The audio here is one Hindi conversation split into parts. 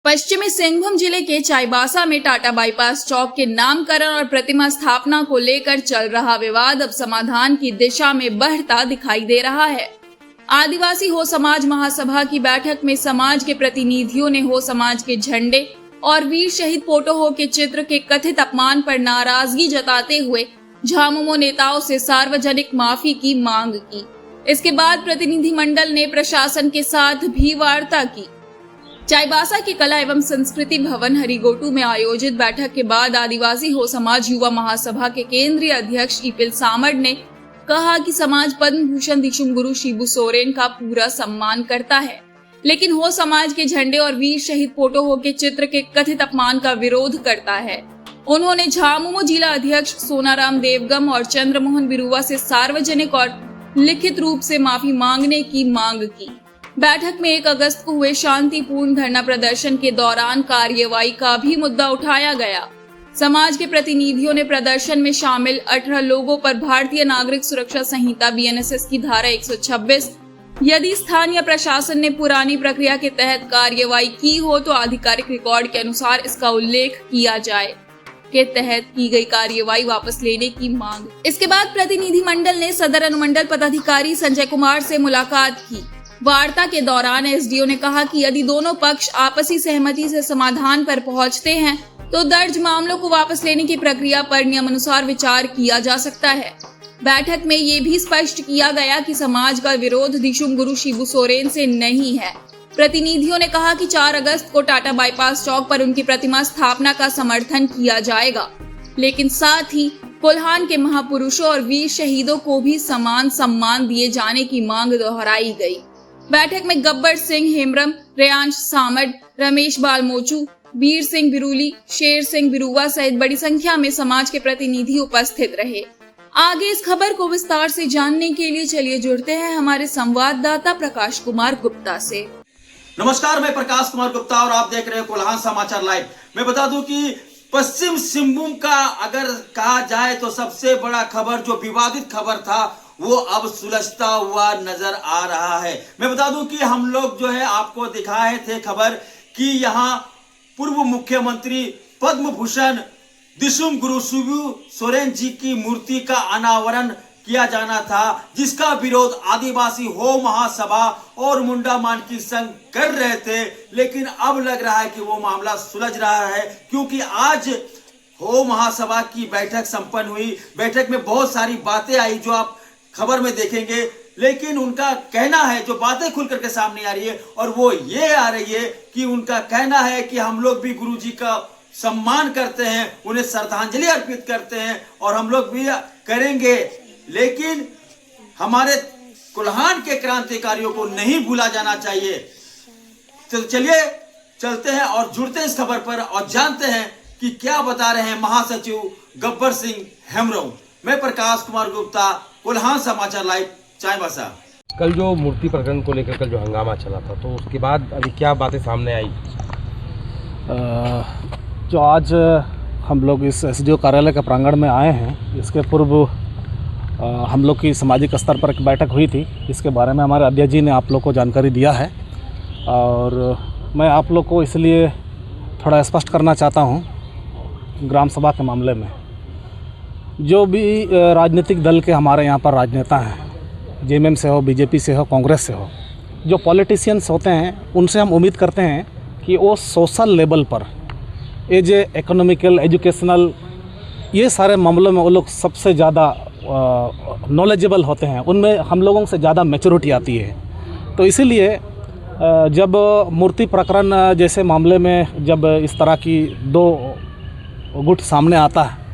पश्चिमी सिंहभूम जिले के चाईबासा में टाटा बाईपास चौक के नामकरण और प्रतिमा स्थापना को लेकर चल रहा विवाद अब समाधान की दिशा में बढ़ता दिखाई दे रहा है। आदिवासी हो समाज महासभा की बैठक में समाज के प्रतिनिधियों ने हो समाज के झंडे और वीर शहीद पोटो के चित्र के कथित अपमान पर नाराजगी जताते हुए झामुमो नेताओं से सार्वजनिक माफी की मांग की। इसके बाद प्रतिनिधिमंडल ने प्रशासन के साथ भी वार्ता की। चाईबासा के कला एवं संस्कृति भवन हरिगोटू में आयोजित बैठक के बाद आदिवासी हो समाज युवा महासभा के केंद्रीय अध्यक्ष ईपिल सामड़ ने कहा कि समाज पद्म भूषण दिशुम गुरु शिबू सोरेन का पूरा सम्मान करता है, लेकिन हो समाज के झंडे और वीर शहीद पोटो के चित्र के कथित अपमान का विरोध करता है। उन्होंने झामुमो जिला अध्यक्ष सोनाराम देवगम और चंद्रमोहन बिरुवा से सार्वजनिक और लिखित रूप से माफी मांगने की मांग की। बैठक में 1 अगस्त को हुए शांतिपूर्ण धरना प्रदर्शन के दौरान कार्यवाही का भी मुद्दा उठाया गया। समाज के प्रतिनिधियों ने प्रदर्शन में शामिल 18 लोगों पर भारतीय नागरिक सुरक्षा संहिता BNSS की धारा 126 यदि स्थानीय प्रशासन ने पुरानी प्रक्रिया के तहत कार्यवाही की हो तो आधिकारिक रिकॉर्ड के अनुसार इसका उल्लेख किया जाए के तहत की गई कार्यवाही वापस लेने की मांग। इसके बाद प्रतिनिधिमंडल ने सदर अनुमंडल पदाधिकारी संजय कुमार से मुलाकात की। वार्ता के दौरान एसडीओ ने कहा कि यदि दोनों पक्ष आपसी सहमति से समाधान पर पहुंचते हैं तो दर्ज मामलों को वापस लेने की प्रक्रिया पर नियमानुसार विचार किया जा सकता है। बैठक में ये भी स्पष्ट किया गया कि समाज का विरोध दिशुम गुरु शिबू सोरेन से नहीं है। प्रतिनिधियों ने कहा कि 4 अगस्त को टाटा बाईपास चौक पर उनकी प्रतिमा स्थापना का समर्थन किया जाएगा, लेकिन साथ ही कोल्हान के महापुरुषों और वीर शहीदों को भी समान सम्मान दिए जाने की मांग दोहराई गई। बैठक में गब्बर सिंह हेम्ब्रम, रेयांश सामड़, रमेश बालमोचू, वीर सिंह बिरुली, शेर सिंह बिरुवा सहित बड़ी संख्या में समाज के प्रतिनिधि उपस्थित रहे। आगे इस खबर को विस्तार से जानने के लिए चलिए जुड़ते हैं हमारे संवाददाता प्रकाश कुमार गुप्ता से। नमस्कार, मैं प्रकाश कुमार गुप्ता और आप देख रहे हैं कोल्हान समाचार लाइव। मैं बता दूं कि पश्चिम सिंहभूम का अगर कहा जाए तो सबसे बड़ा खबर जो विवादित खबर था वो अब सुलझता हुआ नजर आ रहा है। मैं बता दूं कि हम लोग जो है आपको दिखाए थे खबर कि यहाँ पूर्व मुख्यमंत्री पद्म भूषण दिशुम गुरु शिबू सोरेन जी की मूर्ति का अनावरण किया जाना था, जिसका विरोध आदिवासी हो महासभा और मुंडा मानकी संघ कर रहे थे। लेकिन अब लग रहा है कि वो मामला सुलझ रहा है, क्योंकि आज हो महासभा की बैठक संपन्न हुई। बैठक में बहुत सारी बातें आई जो आप खबर में देखेंगे, लेकिन उनका कहना है जो बातें खुल करके सामने आ रही है और वो ये आ रही है कि उनका कहना है कि हम लोग भी गुरु जी का सम्मान करते हैं, उन्हें श्रद्धांजलि अर्पित करते हैं और हम लोग भी करेंगे, लेकिन हमारे कोल्हान के क्रांतिकारियों को नहीं भूला जाना चाहिए। तो चलिए चलते हैं और जुड़ते हैं इस खबर पर और जानते हैं कि क्या बता रहे हैं महासचिव गब्बर सिंह हेम्ब्रम। मैं प्रकाश कुमार गुप्ता, कोल्हान समाचार लाइव, चाईबासा। कल जो मूर्ति प्रकरण को लेकर कल जो हंगामा चला था, तो उसके बाद अभी क्या बातें सामने आई? जो आज हम लोग इस एसडीओ कार्यालय के प्रांगण में आए हैं, इसके पूर्व हम लोग की सामाजिक स्तर पर एक बैठक हुई थी। इसके बारे में हमारे अध्यक्ष जी ने आप लोग को जानकारी दिया है और मैं आप लोग को इसलिए थोड़ा स्पष्ट करना चाहता हूँ। ग्राम सभा के मामले में जो भी राजनीतिक दल के हमारे यहाँ पर राजनेता हैं, जेएमएम से हो, बीजेपी से हो, कांग्रेस से हो, जो पॉलिटिशियंस होते हैं, उनसे हम उम्मीद करते हैं कि वो सोशल लेवल पर एज ए इकोनॉमिकल, एजुकेशनल, ये सारे मामलों में वो लोग सबसे ज़्यादा नॉलेजेबल होते हैं, उनमें हम लोगों से ज़्यादा मैच्योरिटी आती है। तो इसीलिए जब मूर्ति प्रकरण जैसे मामले में जब इस तरह की 2 गुट सामने आता है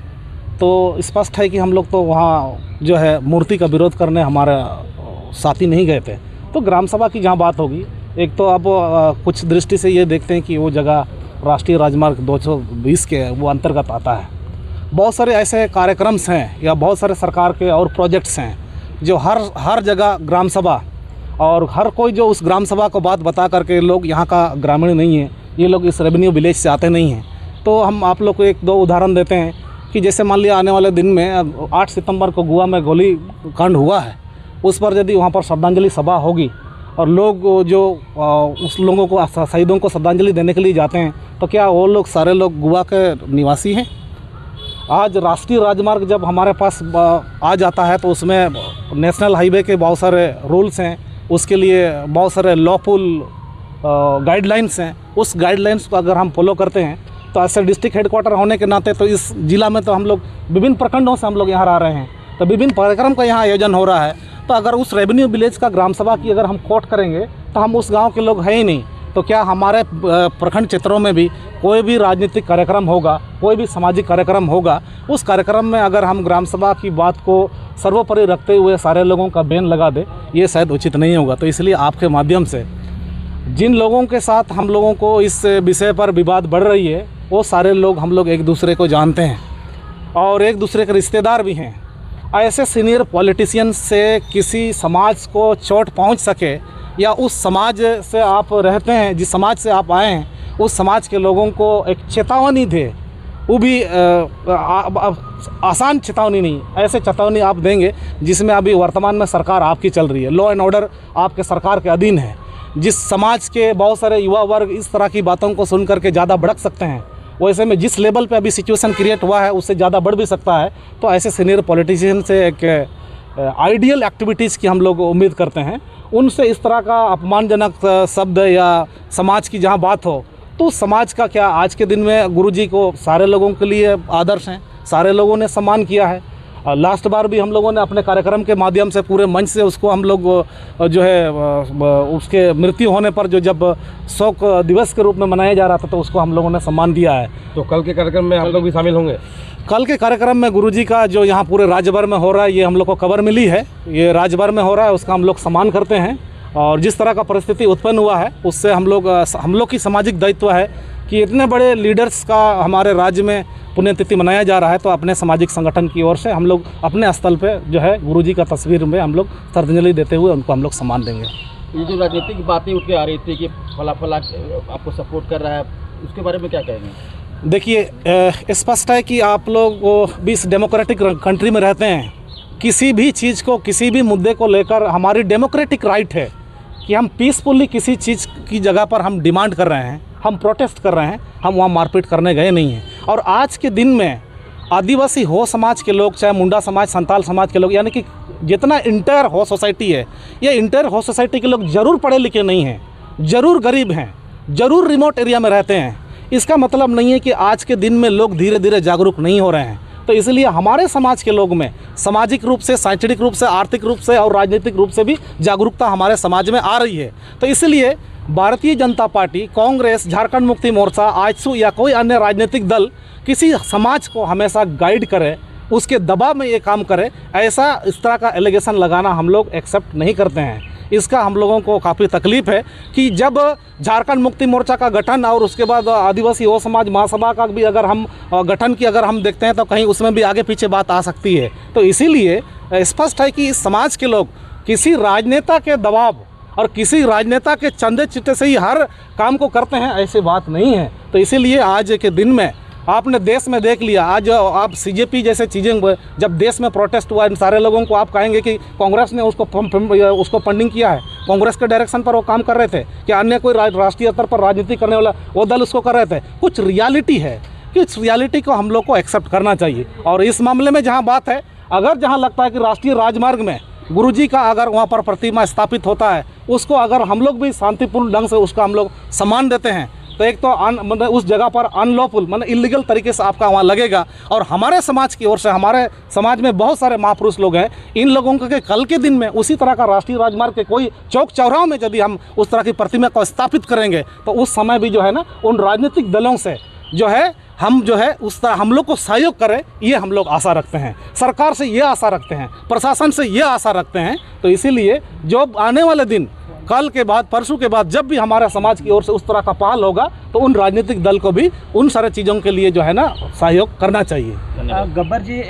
तो स्पष्ट है कि हम लोग तो वहाँ जो है मूर्ति का विरोध करने हमारे साथी नहीं गए थे। तो ग्राम सभा की जहाँ बात होगी, एक तो अब कुछ दृष्टि से ये देखते हैं कि वो जगह राष्ट्रीय राजमार्ग 220 के वो अंतर्गत आता है। बहुत सारे ऐसे कार्यक्रम्स हैं या बहुत सारे सरकार के और प्रोजेक्ट्स हैं जो हर जगह ग्राम सभा और हर कोई जो उस ग्राम सभा को बात बता करके लोग यहाँ का ग्रामीण नहीं है, ये लोग इस रेवेन्यू विलेज से आते नहीं हैं। तो हम आप लोग को 1-2 उदाहरण देते हैं कि जैसे मान लिया आने वाले दिन में 8 सितंबर को गोवा में गोली कांड हुआ है, उस पर यदि वहाँ पर श्रद्धांजलि सभा होगी और लोग जो उस लोगों को शहीदों को श्रद्धांजलि देने के लिए जाते हैं, तो क्या वो लोग सारे लोग गोवा के निवासी हैं? आज राष्ट्रीय राजमार्ग जब हमारे पास आ जाता है तो उसमें नेशनल हाईवे के बहुत सारे रूल्स हैं, उसके लिए बहुत सारे लॉफुल गाइडलाइंस हैं। उस गाइडलाइंस को अगर हम फॉलो करते हैं तो ऐसे डिस्ट्रिक्ट हेडक्वार्टर होने के नाते तो इस ज़िला में तो हम लोग विभिन्न प्रखंडों से हम लोग यहाँ आ रहे हैं, तो विभिन्न कार्यक्रम का यहाँ आयोजन हो रहा है। तो अगर उस रेवेन्यू विलेज का ग्राम सभा की अगर हम कोट करेंगे तो हम उस गांव के लोग हैं ही नहीं, तो क्या हमारे प्रखंड क्षेत्रों में भी कोई भी राजनीतिक कार्यक्रम होगा, कोई भी सामाजिक कार्यक्रम होगा, उस कार्यक्रम में अगर हम ग्राम सभा की बात को सर्वोपरि रखते हुए सारे लोगों का बैन लगा दे, ये शायद उचित नहीं होगा। तो इसलिए आपके माध्यम से जिन लोगों के साथ हम लोगों को इस विषय पर विवाद बढ़ रही है, वो सारे लोग हम लोग एक दूसरे को जानते हैं और एक दूसरे के रिश्तेदार भी हैं। ऐसे सीनियर पॉलिटिशियन से किसी समाज को चोट पहुंच सके या उस समाज से आप रहते हैं, जिस समाज से आप आए हैं, उस समाज के लोगों को एक चेतावनी दे, वो भी आसान चेतावनी नहीं, ऐसे चेतावनी आप देंगे जिसमें अभी वर्तमान में सरकार आपकी चल रही है, लॉ एंड ऑर्डर आपके सरकार के अधीन है। जिस समाज के बहुत सारे युवा वर्ग इस तरह की बातों को सुन करके ज़्यादा भड़क सकते हैं, वैसे में जिस लेवल पे अभी सिचुएशन क्रिएट हुआ है उससे ज़्यादा बढ़ भी सकता है। तो ऐसे सीनियर पॉलिटिशियन से एक आइडियल एक्टिविटीज़ की हम लोग उम्मीद करते हैं। उनसे इस तरह का अपमानजनक शब्द या समाज की जहाँ बात हो, तो समाज का क्या आज के दिन में गुरुजी को सारे लोगों के लिए आदर्श हैं, सारे लोगों ने सम्मान किया है। लास्ट बार भी हम लोगों ने अपने कार्यक्रम के माध्यम से पूरे मंच से उसको हम लोग जो है उसके मृत्यु होने पर जो जब शोक दिवस के रूप में मनाया जा रहा था, तो उसको हम लोगों ने सम्मान दिया है। तो कल के कार्यक्रम में आप लोग भी शामिल होंगे? कल के कार्यक्रम में गुरुजी का जो यहाँ पूरे राज्य भर में हो रहा है, ये हम लोग को खबर मिली है, ये राज्य भर में हो रहा है, उसका हम लोग सम्मान करते हैं। और जिस तरह का परिस्थिति उत्पन्न हुआ है उससे हम लोग की सामाजिक दायित्व है कि इतने बड़े लीडर्स का हमारे राज्य में पुण्यतिथि मनाया जा रहा है, तो अपने सामाजिक संगठन की ओर से हम लोग अपने स्थल पे जो है गुरुजी का तस्वीर में हम लोग श्रद्धांजलि देते हुए उनको हम लोग सम्मान देंगे। ये जो राजनीतिक बातें उठ के आ रही थी कि फला आपको सपोर्ट कर रहा है, उसके बारे में क्या कहेंगे? देखिए, स्पष्ट है कि आप लोग भी इस डेमोक्रेटिक कंट्री में रहते हैं। किसी भी चीज़ को, किसी भी मुद्दे को लेकर हमारी डेमोक्रेटिक राइट है कि हम पीसफुली किसी चीज़ की जगह पर हम डिमांड कर रहे हैं, हम प्रोटेस्ट कर रहे हैं, हम वहाँ मारपीट करने गए नहीं हैं। और आज के दिन में आदिवासी हो समाज के लोग, चाहे मुंडा समाज, संताल समाज के लोग, यानी कि जितना इंटर हो सोसाइटी है, ये इंटर हो सोसाइटी के लोग ज़रूर पढ़े लिखे नहीं हैं, ज़रूर गरीब हैं, ज़रूर रिमोट एरिया में रहते हैं। इसका मतलब नहीं है कि आज के दिन में लोग धीरे धीरे जागरूक नहीं हो रहे हैं। तो इसलिए हमारे समाज के लोग में सामाजिक रूप से, शैक्षणिक रूप से, आर्थिक रूप से और राजनीतिक रूप से भी जागरूकता हमारे समाज में आ रही है। तो इसलिए भारतीय जनता पार्टी, कांग्रेस, झारखंड मुक्ति मोर्चा, आजसू या कोई अन्य राजनीतिक दल किसी समाज को हमेशा गाइड करे, उसके दबाव में ये काम करे, ऐसा इस तरह का एलिगेशन लगाना हम लोग एक्सेप्ट नहीं करते हैं। इसका हम लोगों को काफ़ी तकलीफ़ है कि जब झारखंड मुक्ति मोर्चा का गठन और उसके बाद आदिवासी हो समाज महासभा का भी अगर हम गठन की अगर हम देखते हैं तो कहीं उसमें भी आगे पीछे बात आ सकती है। तो इसीलिए स्पष्ट है कि इस समाज के लोग किसी राजनेता के दबाव और किसी राजनेता के चंदे चिट्टे से ही हर काम को करते हैं, ऐसी बात नहीं है। तो इसीलिए आज के दिन में आपने देश में देख लिया, आज आप सीजेपी जैसे चीज़ें जब देश में प्रोटेस्ट हुआ, इन सारे लोगों को आप कहेंगे कि कांग्रेस ने उसको फंडिंग किया है, कांग्रेस के डायरेक्शन पर वो काम कर रहे थे, कि अन्य कोई राष्ट्रीय स्तर पर राजनीति करने वाला वो दल उसको कर रहे थे। कुछ रियलिटी है कि इस रियलिटी को हम लोग को एक्सेप्ट करना चाहिए। और इस मामले में जहाँ बात है, अगर जहाँ लगता है कि राष्ट्रीय राजमार्ग में गुरुजी का अगर वहाँ पर प्रतिमा स्थापित होता है, उसको अगर हम लोग भी शांतिपूर्ण ढंग से उसका हम लोग सम्मान देते हैं, तो एक तो मतलब उस जगह पर अनलॉफुल मतलब इलीगल तरीके से आपका वहाँ लगेगा। और हमारे समाज की ओर से, हमारे समाज में बहुत सारे महापुरुष लोग हैं, इन लोगों के कल के दिन में उसी तरह का राष्ट्रीय राजमार्ग के कोई चौक चौराहों में यदि हम उस तरह की प्रतिमा को स्थापित करेंगे, तो उस समय भी जो है ना, उन राजनीतिक दलों से जो है हम जो है उस तरह हम लोग को सहयोग करें, ये हम लोग आशा रखते हैं। सरकार से ये आशा रखते हैं, प्रशासन से ये आशा रखते हैं। तो इसीलिए जो आने वाले दिन, कल के बाद, परसों के बाद जब भी हमारे समाज की ओर से उस तरह का पहल होगा, तो उन राजनीतिक दल को भी उन सारे चीज़ों के लिए जो है ना सहयोग करना चाहिए। गब्बर जी